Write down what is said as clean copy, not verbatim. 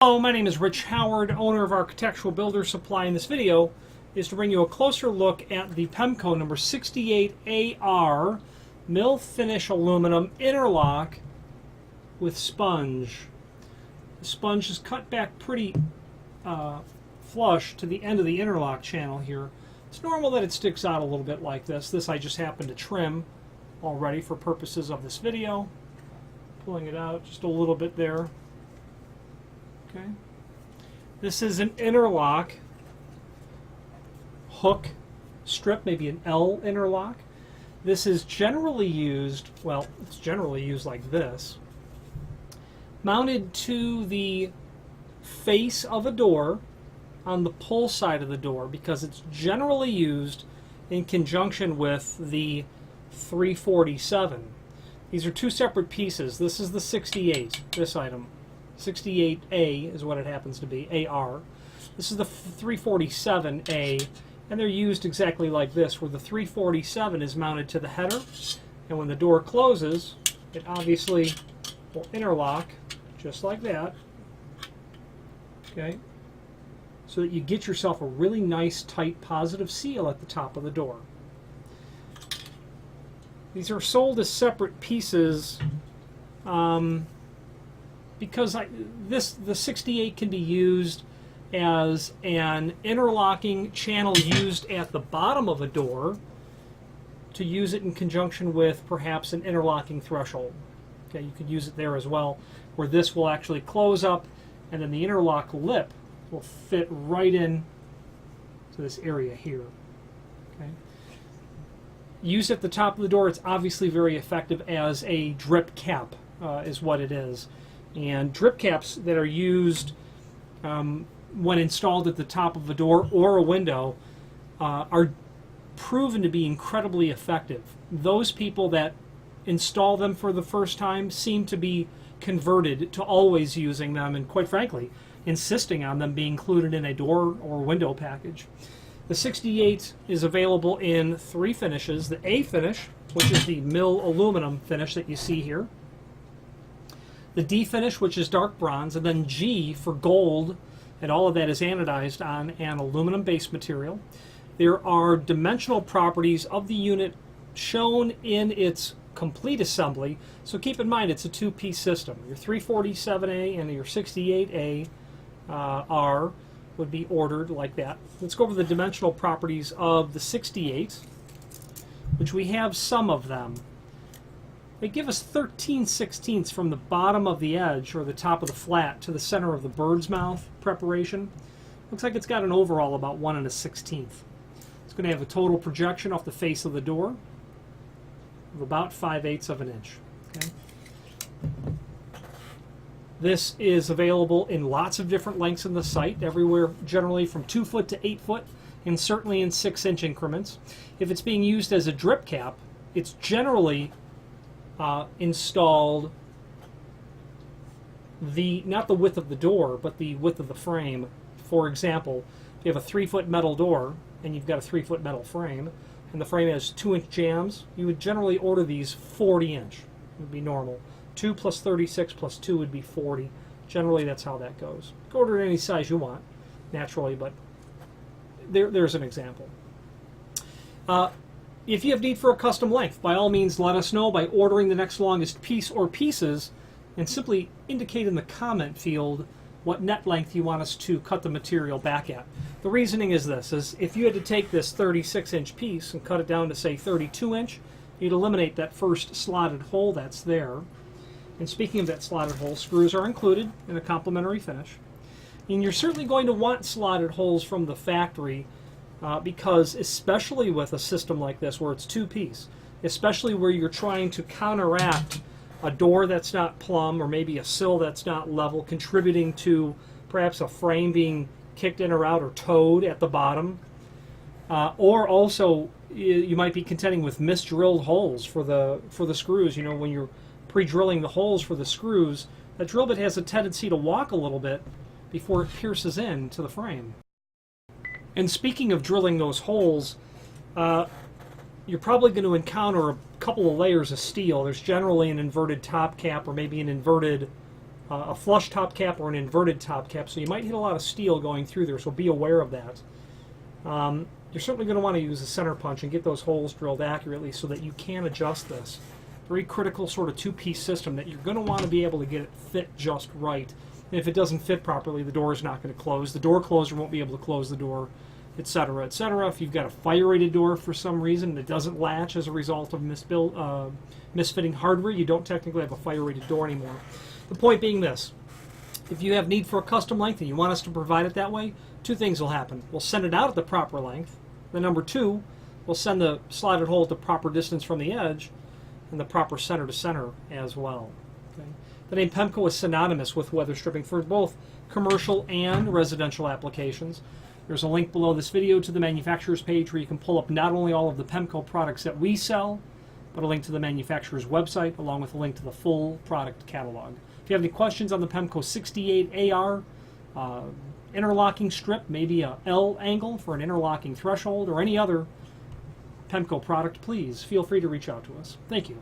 Hello, my name is Rich Howard, owner of Architectural Builder Supply. In this video is to bring you a closer look at the Pemko number 68AR mill finish aluminum interlock with sponge. The sponge is cut back pretty flush to the end of the interlock channel here. It's normal that it sticks out a little bit like this. This I just happened to trim already for purposes of this video. Pulling it out just a little bit there. Okay. This is an interlock hook strip, maybe an L interlock. This is generally used, well, it's generally used like this, mounted to the face of a door on the pull side of the door, because it's generally used in conjunction with the 347. These are two separate pieces. This is the 68, this item. 68A is what it happens to be, AR. This is the 347A, and they're used exactly like this, where the 347 is mounted to the header, and when the door closes, it obviously will interlock just like that, okay, so that you get yourself a really nice, tight, positive seal at the top of the door. These are sold as separate pieces because the 68 can be used as an interlocking channel used at the bottom of a door to use it in conjunction with perhaps an interlocking threshold. Okay, you could use it there as well, where this will actually close up and then the interlock lip will fit right in to this area here. Okay. Used at the top of the door, it's obviously very effective as a drip cap, is what it is. And drip caps that are used when installed at the top of a door or a window are proven to be incredibly effective. Those people that install them for the first time seem to be converted to always using them, and quite frankly, insisting on them being included in a door or window package. The 68 is available in three finishes. The A finish, which is the mill aluminum finish that you see here. The D finish, which is dark bronze, and then G for gold, and all of that is anodized on an aluminum base material. There are dimensional properties of the unit shown in its complete assembly, so keep in mind it's a two-piece system. Your 347A and your 68A R would be ordered like that. Let's go over the dimensional properties of the 68, which we have some of them. They give us 13/16 from the bottom of the edge, or the top of the flat, to the center of the bird's mouth preparation. Looks like it's got an overall about 1 1/16. It's going to have a total projection off the face of the door of about 5/8 of an inch. Okay. This is available in lots of different lengths in the site, everywhere generally from 2 foot to 8 foot, and certainly in 6-inch increments. If it's being used as a drip cap, it's generally installed not the width of the door, but the width of the frame. For example, if you have a 3-foot metal door and you've got a 3-foot metal frame, and the frame has 2-inch jambs, you would generally order these 40-inch. It would be normal. 2 plus 36 plus 2 would be 40. Generally, that's how that goes. You can order it any size you want, naturally, but there's an example. If you have need for a custom length, by all means let us know by ordering the next longest piece or pieces, and simply indicate in the comment field what net length you want us to cut the material back at. The reasoning is this, is if you had to take this 36-inch piece and cut it down to say 32-inch, you'd eliminate that first slotted hole that's there. And speaking of that slotted hole, screws are included in a complementary finish. And you're certainly going to want slotted holes from the factory, because especially with a system like this where it's two-piece, especially where you're trying to counteract a door that's not plumb or maybe a sill that's not level, contributing to perhaps a frame being kicked in or out or towed at the bottom, or also you might be contending with misdrilled holes for the screws. You know, when you're pre-drilling the holes for the screws, that drill bit has a tendency to walk a little bit before it pierces into the frame. And speaking of drilling those holes, you're probably going to encounter a couple of layers of steel. There's generally an inverted top cap or maybe an inverted a flush top cap or an inverted top cap, so you might hit a lot of steel going through there, so be aware of that. You're certainly going to want to use a center punch and get those holes drilled accurately so that you can adjust this. Very critical sort of two-piece system that you're going to want to be able to get it fit just right. And if it doesn't fit properly, the door is not going to close. The door closer won't be able to close the door, etc., etc. If you've got a fire-rated door for some reason and it doesn't latch as a result of misfitting hardware, you don't technically have a fire-rated door anymore. The point being this: if you have need for a custom length and you want us to provide it that way, two things will happen. We'll send it out at the proper length. Then number two, we'll send the slotted hole at the proper distance from the edge and the proper center to center as well. Okay? The name Pemko is synonymous with weather stripping for both commercial and residential applications. There's a link below this video to the manufacturer's page where you can pull up not only all of the Pemko products that we sell, but a link to the manufacturer's website along with a link to the full product catalog. If you have any questions on the Pemko 68AR interlocking strip, maybe a L angle for an interlocking threshold, or any other Pemko product, please feel free to reach out to us. Thank you.